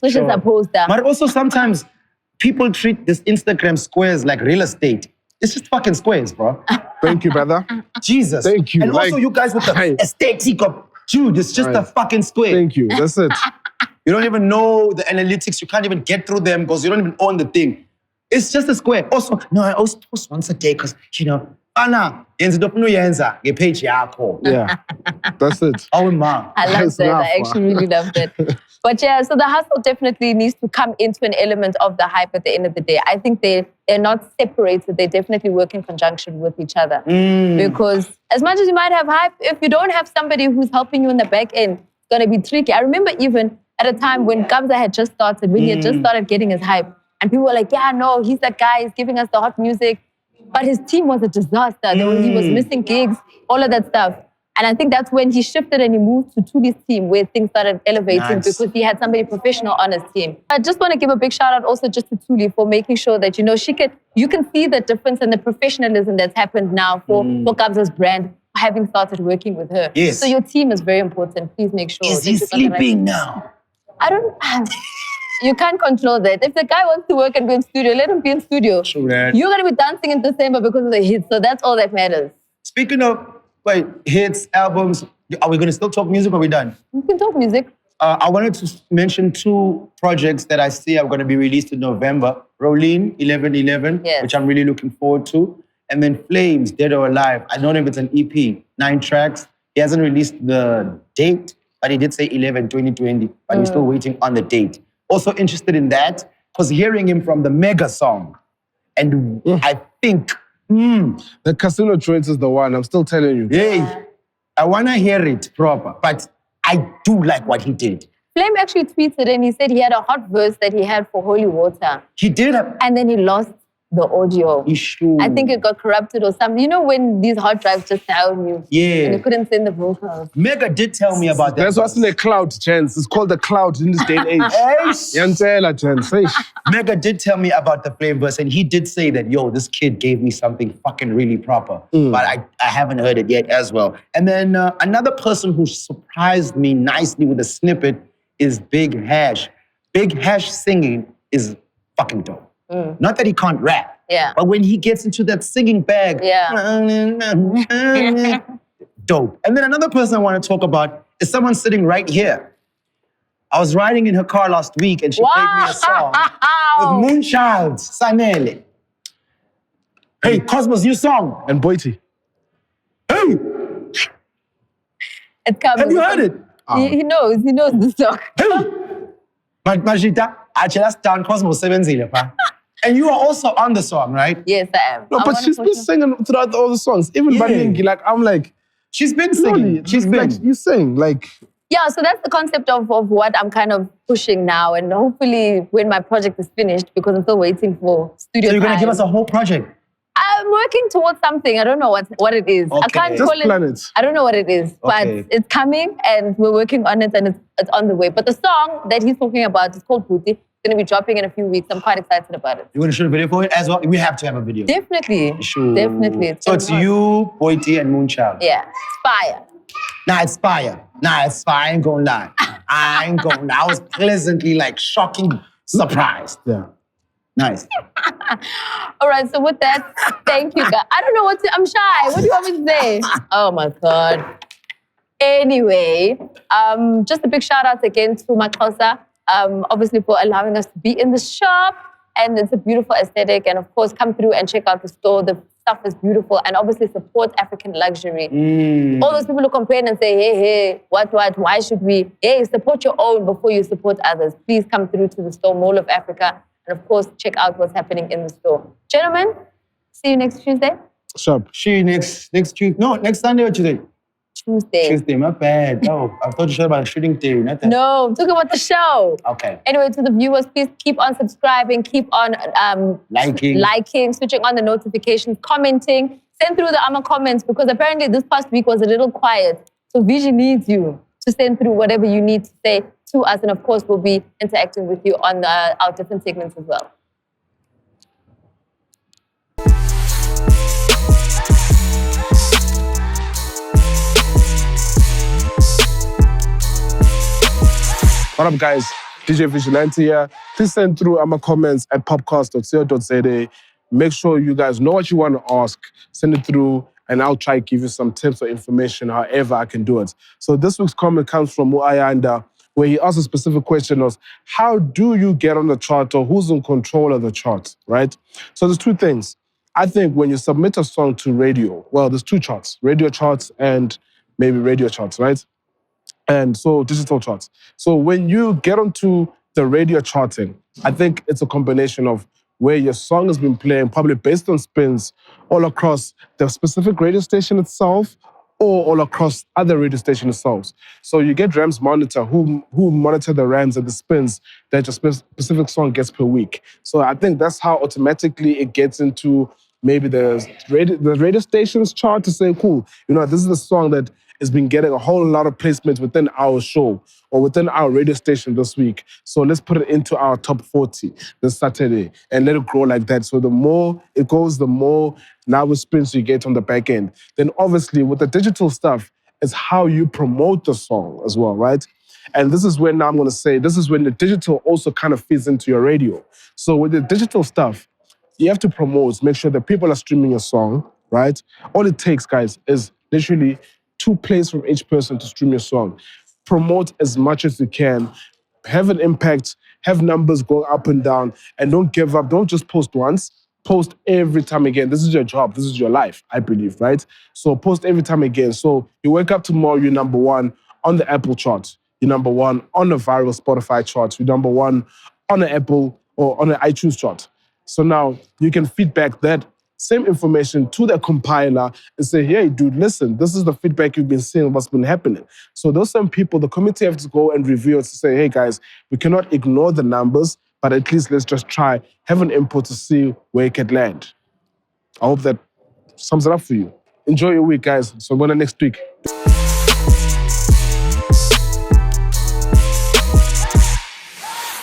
B: Which is a poster.
A: But also sometimes people treat this Instagram squares like real estate. It's just fucking squares, bro.
C: Thank you, brother.
A: Jesus.
C: Thank you.
A: And also you guys with the aesthetic of, dude, it's just a fucking square.
C: Thank you. That's it.
A: You don't even know the analytics. You can't even get through them because you don't even own the thing. It's just a square. Also, no, I always post once a day because, Anna, yenza into uyenza nge-page yakho.
C: Yeah. That's it.
A: Oh, ma.
B: I love
C: Nice
B: that.
C: enough,
B: I actually really love that. But yeah, so the hustle definitely needs to come into an element of the hype at the end of the day. I think they're not separated. They definitely work in conjunction with each other. Because as much as you might have hype, if you don't have somebody who's helping you in the back end, it's going to be tricky. I remember even at a time when Kabza had just started, when he had just started getting his hype, and people were like, yeah, no, he's that guy, he's giving us the hot music. But his team was a disaster. He was missing gigs, all of that stuff. And I think that's when he shifted and he moved to Tuli's team where things started elevating because he had somebody professional on his team. I just want to give a big shout out also just to Tuli for making sure that, you can see the difference and the professionalism that's happened now for Kabza's brand, having started working with her.
A: Yes.
B: So your team is very important. Please make sure.
A: Is he sleeping now?
B: I don't... You can't control that. If the guy wants to work and be in studio, let him be in studio.
A: True that.
B: You're going to be dancing in December because of the hits. So that's all that matters.
A: Speaking of, hits, albums, are we going to still talk music or are we done?
B: You can talk music.
A: I wanted to mention 2 projects that I see are going to be released in November. Rolene, 1111, which I'm really looking forward to. And then Flames, Dead or Alive. I don't know if it's an EP, 9 tracks. He hasn't released the date, but he did say 11/2020, but he's still waiting on the date. Also interested in that, because hearing him from the Mega song, and I think,
C: The Casino Joints is the one, I'm still telling you.
A: hey, I want to hear it proper, but I do like what he did.
B: Flame actually tweeted and he said he had a hot verse that he had for Holy Water.
A: He did
B: And then he lost the audio.
A: issue.
B: I think it got corrupted or something. You know when these hard drives just tell you and you couldn't send the vocals.
A: Mega did tell me about that.
C: That's what's in the cloud, Chance. It's called the cloud in this day and age. Yantela, Chance.
A: Mega did tell me about the Flame verse, and he did say that, this kid gave me something fucking really proper. But I haven't heard it yet as well. And then another person who surprised me nicely with a snippet is Big Hash. Big Hash singing is fucking dope. Not that he can't rap, but when he gets into that singing bag, dope. And then another person I want to talk about is someone sitting right here. I was riding in her car last week and she played me a song with Moonchild, Sanele. Hey, Cosmo's new song.
C: And Boiti.
A: Hey,
B: It's coming.
A: have you heard it?
B: He knows the song.
A: Hey, Majita, I just down Cosmo 7-0, pa. And you are also on the song, right?
B: Yes, I am.
C: No, but she's been singing throughout all the songs. Even Baningi, like, I'm like,
A: she's been singing. She's been.
C: Like, you sing, like.
B: Yeah, so that's the concept of what I'm kind of pushing now. And hopefully when my project is finished, because I'm still waiting for studio
A: So you're going to
B: time.
A: give us a whole project?
B: I'm working towards something. I don't know what it is.
A: Okay.
B: I can't
C: Just
B: call
C: plan
B: it.
C: it.
B: I don't know what it is, but it's coming and we're working on it and it's on the way. But the song that he's talking about is called Booty. It's going to be dropping in a few weeks. I'm quite excited about it.
A: You're going to shoot a video for it as well? We have to have a video.
B: Definitely.
A: Sure.
B: Definitely.
A: So it's you, Boity, and Moonchild.
B: Yeah. It's fire.
A: Nah, it's fire. I ain't gonna lie. I was pleasantly, like, shocking surprised.
C: Yeah.
A: Nice.
B: All right, so with that, thank you, guys. I don't know what to, I'm shy. What do you want me to say? Oh my God. Anyway, just a big shout out again to Makhosa, obviously for allowing us to be in the shop. And it's a beautiful aesthetic. And of course, come through and check out the store. The stuff is beautiful. And obviously support African luxury. All those people who complain and say, hey, what, why should we? Hey, support your own before you support others. Please come through to the store, Mall of Africa. And of course, check out what's happening in the store. Gentlemen, see you next Tuesday.
C: Sharp.
A: Next Tuesday. No, next Sunday or Tuesday?
B: Tuesday,
A: my bad. Oh, I thought you said about a shooting day. Nothing.
B: No, talk about the show.
A: Okay.
B: Anyway, to the viewers, please keep on subscribing, keep on liking, switching on the notifications, commenting. Send through the amacomments because apparently this past week was a little quiet. So Vision needs you to send through whatever you need to say to us. And of course, we'll be interacting with you on our different segments as well.
C: What up, guys? DJ Vigilante here. Please send through amacomments at popcast.co.za. Make sure you guys know what you want to ask. Send it through, and I'll try to give you some tips or information, however I can do it. So this week's comment comes from Muayanda, where he asked a specific question of, how do you get on the chart, or who's in control of the chart, right? So there's two things. I think when you submit a song to radio, well, there's two charts, radio charts and maybe radio charts, right? And so digital charts. So when you get onto the radio charting, I think it's a combination of where your song has been playing, probably based on spins all across the specific radio station itself or all across other radio station itself. So you get Rams Monitor who monitor the Rams and the spins that your specific song gets per week. So I think that's how automatically it gets into maybe the radio station's chart to say, cool, this is the song that has been getting a whole lot of placement within our show or within our radio station this week. So let's put it into our top 40 this Saturday and let it grow like that. So the more it goes, the more now spins you get on the back end. Then obviously with the digital stuff, it's how you promote the song as well, right? And this is when now I'm going to say, this is when the digital also kind of feeds into your radio. So with the digital stuff, you have to promote, make sure that people are streaming your song, right? All it takes, guys, is literally 2 plays from each person to stream your song. Promote as much as you can. Have an impact. Have numbers go up and down. And don't give up. Don't just post once. Post every time again. This is your job. This is your life, I believe, right? So post every time again. So you wake up tomorrow, you're number 1 on the Apple chart. You're number 1 on the viral Spotify chart. You're number 1 on the Apple or on the iTunes chart. So now you can feedback that same information to the compiler and say, hey, dude, listen, this is the feedback you've been seeing, what's been happening. So those some people, the committee have to go and review it to say, hey, guys, we cannot ignore the numbers, but at least let's just try, have an input to see where it can land. I hope that sums it up for you. Enjoy your week, guys. So we're going to next week.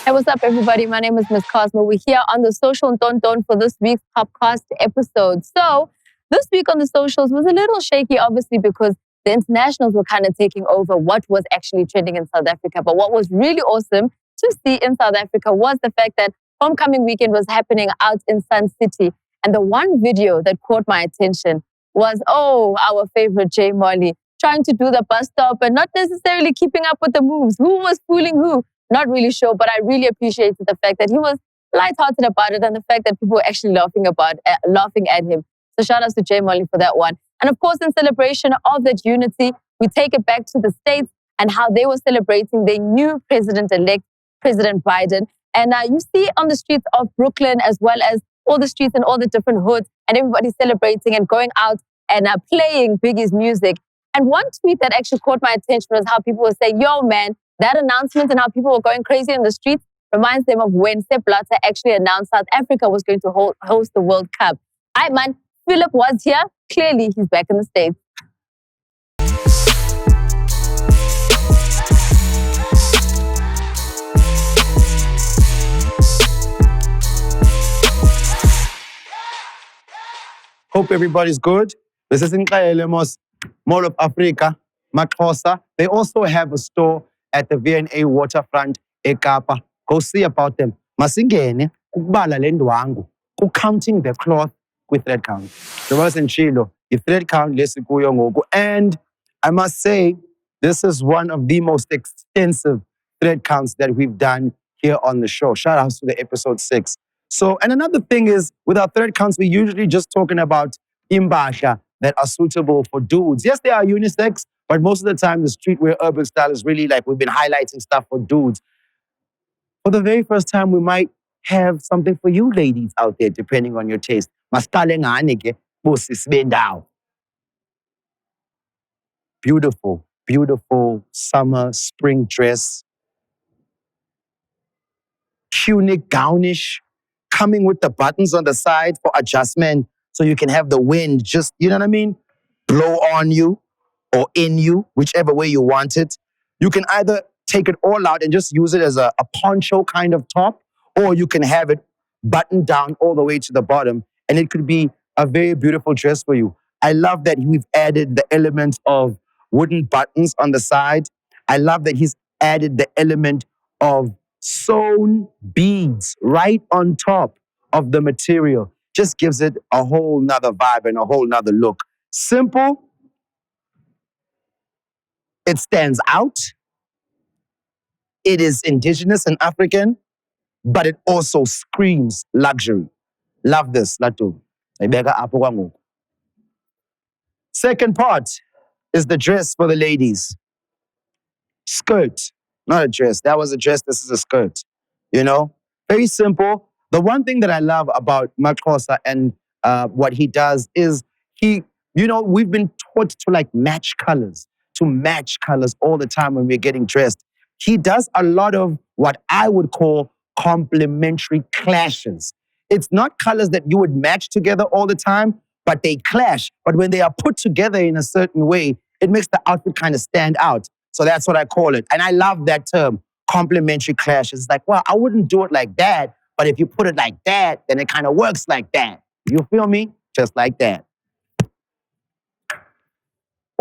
B: Hey, what's up, everybody? My name is Miss Cosmo. We're here on the social Don for this week's POPcast episode. So this week on the socials was a little shaky, obviously, because the internationals were kind of taking over what was actually trending in South Africa. But what was really awesome to see in South Africa was the fact that homecoming weekend was happening out in Sun City. And the one video that caught my attention was, our favorite J Molly trying to do the bus stop and not necessarily keeping up with the moves. Who was fooling who? Not really sure, but I really appreciated the fact that he was lighthearted about it and the fact that people were actually laughing at him. So shout out to J Molly for that one. And of course, in celebration of that unity, we take it back to the States and how they were celebrating their new president-elect, President Biden. And you see on the streets of Brooklyn, as well as all the streets and all the different hoods, and everybody celebrating and going out and playing Biggie's music. And one tweet that actually caught my attention was how people were saying, yo, man, that announcement and how people were going crazy in the streets reminds them of when Sepp Blatter actually announced South Africa was going to host the World Cup. All right, man, Philip was here. Clearly, he's back in the States.
A: Hope everybody's good. This is in Mall of Africa, Makhosa. They also have a store at the V&A waterfront, eKapa. Go see about them. Masingene, ukubala lendwangu, counting the cloth with thread count. The wasn't chilo. The thread count lesikuyo ngoku. And I must say, this is one of the most extensive thread counts that we've done here on the show. Shout out to the episode 6. So, and another thing is, with our thread counts, we're usually just talking about imbasha that are suitable for dudes. Yes, they are unisex, but most of the time, the streetwear urban style is really like we've been highlighting stuff for dudes. For the very first time, we might have something for you ladies out there, depending on your taste. Beautiful, beautiful summer, spring dress. Tunic, gownish, coming with the buttons on the side for adjustment so you can have the wind just, you know what I mean, blow on you or in you, whichever way you want it. You can either take it all out and just use it as a poncho kind of top, or you can have it buttoned down all the way to the bottom, and it could be a very beautiful dress for you. I love that we've added the element of wooden buttons on the side. I love that he's added the element of sewn beads right on top of the material. Just gives it a whole nother vibe and a whole nother look. Simple. It stands out. It is indigenous and African, but it also screams luxury. Love this, Latu. Second part is the dress for the ladies. Skirt, not a dress. That was a dress, this is a skirt. You know, very simple. The one thing that I love about Makhosa and what he does is we've been taught to like match colors all the time when we're getting dressed. He does a lot of what I would call complementary clashes. It's not colors that you would match together all the time, but they clash. But when they are put together in a certain way, it makes the outfit kind of stand out. So that's what I call it. And I love that term, complementary clashes. It's like, well, I wouldn't do it like that, but if you put it like that, then it kind of works like that. You feel me? Just like that.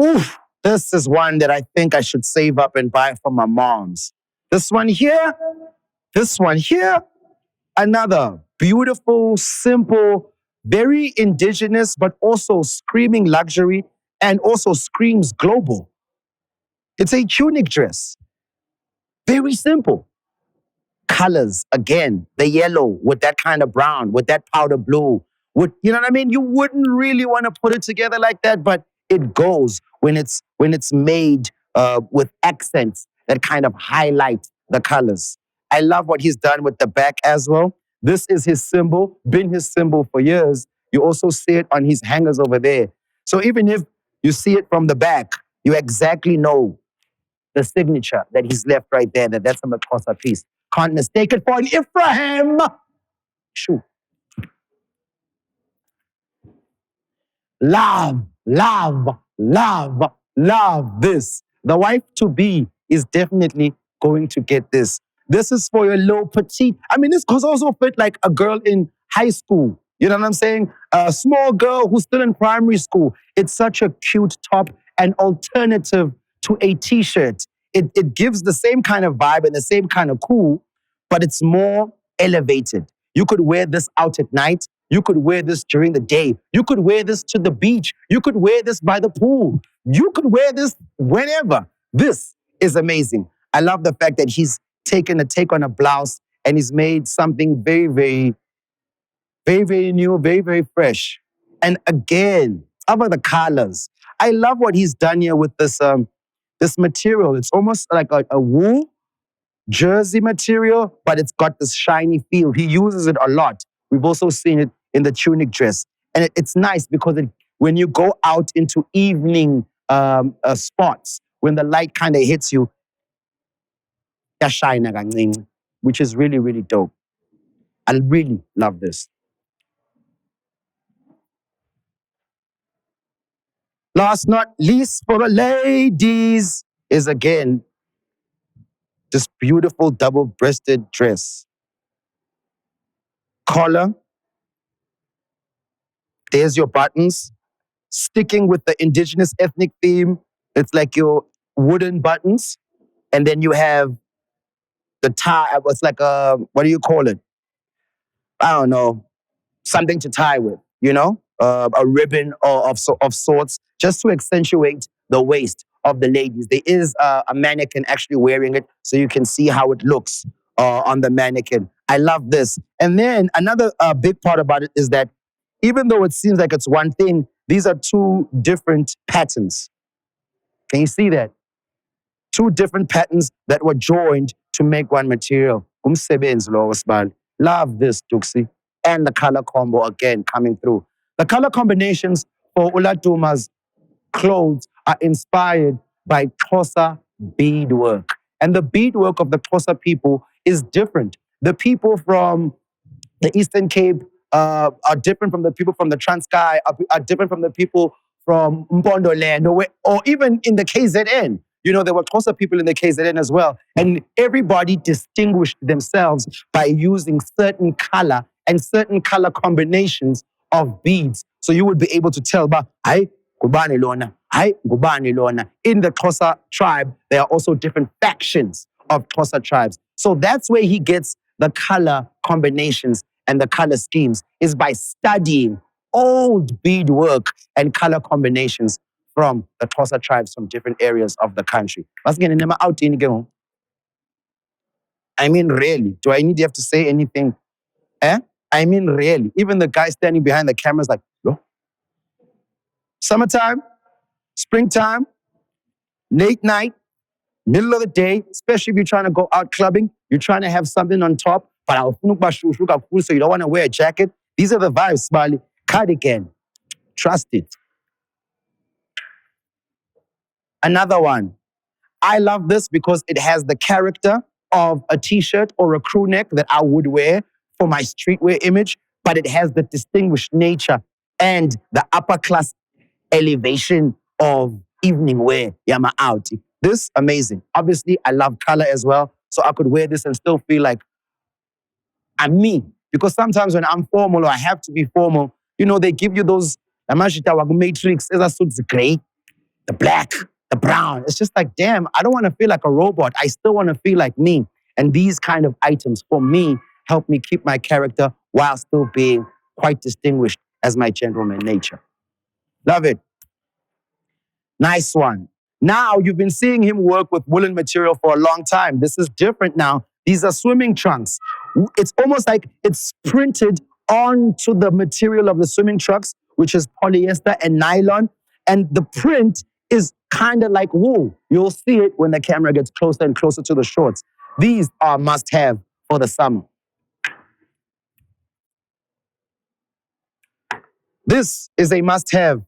A: Oof, this is one that I think I should save up and buy for my moms. This one here, another beautiful, simple, very indigenous, but also screaming luxury and also screams global. It's a tunic dress. Very simple. Colors, again, the yellow with that kind of brown, with that powder blue. You know what I mean? You wouldn't really want to put it together like that, but it goes when it's made with accents that kind of highlight the colors. I love what he's done with the back as well. This is his symbol, been his symbol for years. You also see it on his hangers over there. So even if you see it from the back, you exactly know the signature that he's left right there, that's a Makhosa piece. Can't mistake it for an Ephraim. Shoo. Love, love, love, love this. The wife-to-be is definitely going to get this. This is for your low petite. I mean, this could also fit like a girl in high school. You know what I'm saying? A small girl who's still in primary school. It's such a cute top, an alternative to a t-shirt. It gives the same kind of vibe and the same kind of cool, but it's more elevated. You could wear this out at night. You could wear this during the day. You could wear this to the beach. You could wear this by the pool. You could wear this whenever. This is amazing. I love the fact that he's taken a take on a blouse and he's made something very, very, very, very new, very, very fresh. And again, how about the colors? I love what he's done here with this material. It's almost like a wool, jersey material, but it's got this shiny feel. He uses it a lot. We've also seen it in the tunic dress. And it's nice because when you go out into evening spots, when the light kind of hits you, yashayina kancinci, which is really, really dope. I really love this. Last not least for the ladies is again this beautiful double-breasted dress. Collar, there's your buttons. Sticking with the indigenous ethnic theme, it's like your wooden buttons. And then you have the tie. It's like what do you call it? I don't know. Something to tie with, a ribbon of sorts, just to accentuate the waist of the ladies. There is a mannequin actually wearing it, so you can see how it looks on the mannequin. I love this. And then another big part about it is that even though it seems like it's one thing, these are two different patterns. Can you see that? Two different patterns that were joined to make one material. Umsebenzi lo wesibali. Love this, Duxie. And the color combo again coming through. The color combinations for Ulatuma's clothes are inspired by Xhosa beadwork. And the beadwork of the Xhosa people is different. The people from the Eastern Cape are different from the people from the Transkei, are different from the people from Mpondoland, or even in the KZN. There were Xhosa people in the KZN as well. And everybody distinguished themselves by using certain color and certain color combinations of beads. So you would be able to tell, "Ay, ngubani lona, ay, ngubani lona." In the Xhosa tribe, there are also different factions of Xhosa tribes. So that's where he gets the color combinations and the color schemes, is by studying old beadwork and color combinations from the Xhosa tribes from different areas of the country. I mean, really, do I need to have to say anything? I mean, really. Even the guy standing behind the camera is like, "Yo." Summertime, springtime, late night, middle of the day, especially if you're trying to go out clubbing, you're trying to have something on top, but so you don't want to wear a jacket. These are the vibes, Smiley. Cardigan. Trust it. Another one. I love this because it has the character of a t-shirt or a crew neck that I would wear for my streetwear image, but it has the distinguished nature and the upper class elevation of evening wear. Yama out. This, amazing. Obviously, I love color as well, so I could wear this and still feel like I'm me. Because sometimes when I'm formal or I have to be formal, they give you those matrix, the gray, the black, the brown. It's just like, damn, I don't want to feel like a robot. I still want to feel like me. And these kind of items, for me, help me keep my character while still being quite distinguished as my gentleman nature. Love it. Nice one. Now, you've been seeing him work with woolen material for a long time. This is different now. These are swimming trunks. It's almost like it's printed onto the material of the swimming trunks, which is polyester and nylon. And the print is kind of like wool. You'll see it when the camera gets closer and closer to the shorts. These are must-have for the summer. This is a must-have.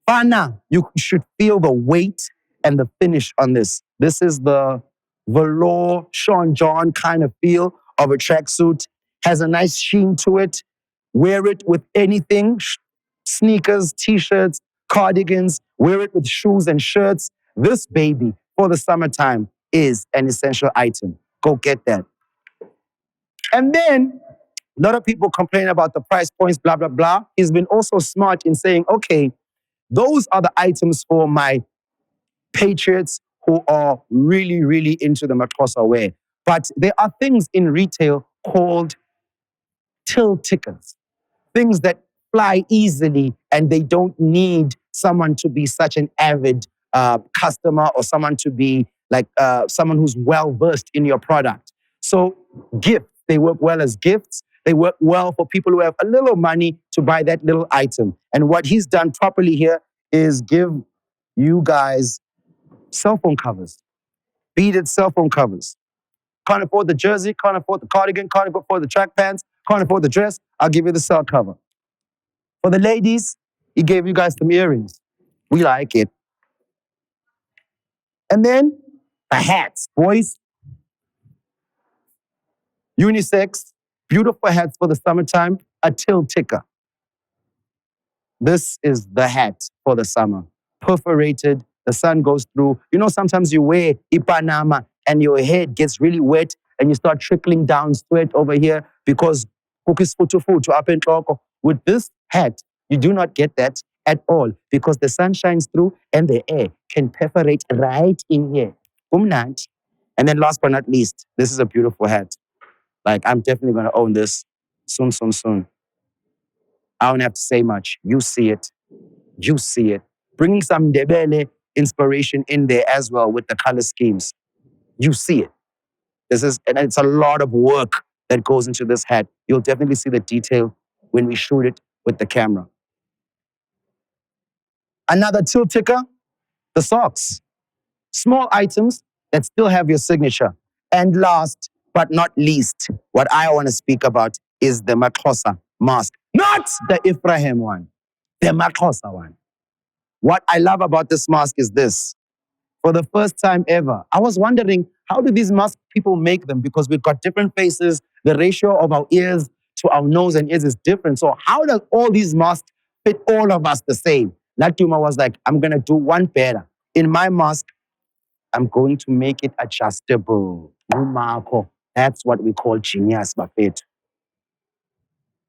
A: Fana, you should feel the weight and the finish on this. This is the velour, Sean John kind of feel of a tracksuit. Has a nice sheen to it. Wear it with anything. Sneakers, t-shirts, cardigans. Wear it with shoes and shirts. This baby, for the summertime, is an essential item. Go get that. And then, a lot of people complain about the price points, blah, blah, blah. He's been also smart in saying, okay, those are the items for my patriots who are really, really into the Xhosa wear. But there are things in retail called till tickets, things that fly easily and they don't need someone to be such an avid customer or someone to be like someone who's well-versed in your product. So gifts, they work well as gifts. They work well for people who have a little money to buy that little item. And what he's done properly here is give you guys cell phone covers, beaded cell phone covers. Can't afford the jersey, can't afford the cardigan, can't afford the track pants, can't afford the dress. I'll give you the cell cover. For the ladies, he gave you guys some earrings. We like it. And then the hats, boys. Unisex, beautiful hats for the summertime, a till ticker. This is the hat for the summer. Perforated, the sun goes through. You know, sometimes you wear ipanama and your head gets really wet and you start trickling down sweat over here because cookies futu up in talk. With this hat, you do not get that at all because the sun shines through and the air can perforate right in here. Umnant. And then last but not least, this is a beautiful hat. Like, I'm definitely going to own this soon, soon, soon. I don't have to say much. You see it. You see it. Bringing some Ndebele inspiration in there as well with the color schemes. You see it. And it's a lot of work that goes into this hat. You'll definitely see the detail when we shoot it with the camera. Another till ticker, the socks. Small items that still have your signature. And last but not least, what I want to speak about is the Makhosa mask. Not the Ephraim one, the Makhosa one. What I love about this mask is this. For the first time ever, I was wondering, how do these mask people make them? Because we've got different faces. The ratio of our ears to our nose and ears is different. So how does all these masks fit all of us the same? Latuma was like, I'm going to do one better. In my mask, I'm going to make it adjustable. That's what we call genius, Buffett.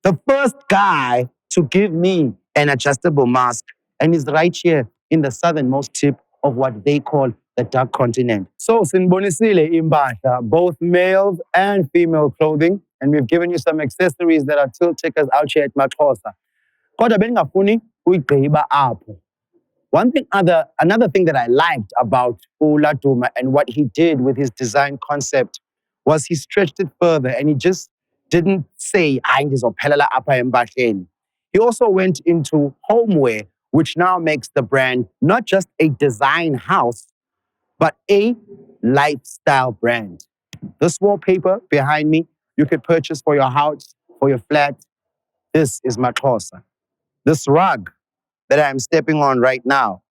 A: The first guy to give me an adjustable mask, and he's right here in the southernmost tip of what they call the dark continent. So, sinbonisile imbasha, both males and female clothing, and we've given you some accessories that are till tickers out here at Makhosa. Kodwa bengingafuni uyigqiba apho. Another thing that I liked about Uladuma and what he did with his design concept was he stretched it further and he just didn't say, he also went into homeware, which now makes the brand not just a design house, but a lifestyle brand. This wallpaper behind me, you could purchase for your house, for your flat. This is Makhosa. This rug that I'm stepping on right now,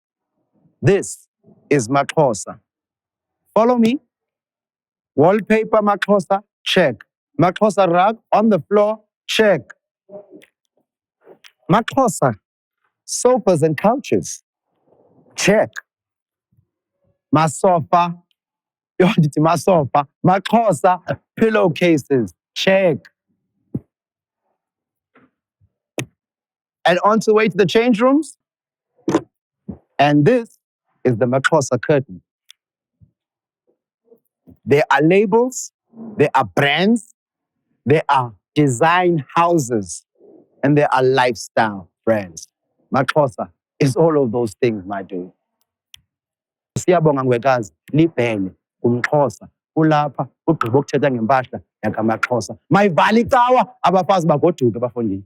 A: this is Makhosa. Follow me. Wallpaper Makhosa, check. Makhosa rug on the floor, check. Makhosa sofas and couches, check. Masofa, Makhosa pillowcases, check. And on the way to the change rooms, and this is the Makhosa curtain. There are labels, there are brands, there are design houses, and there are lifestyle brands. Makhosa is all of those things, my dude. Siyabonga ngwekazi, libhele, umXhosa, ulapha, ugqiba ukuthetha ngempahla yakaMaxhosa. Mayivala icawa, abafazi bagoduke bafondini.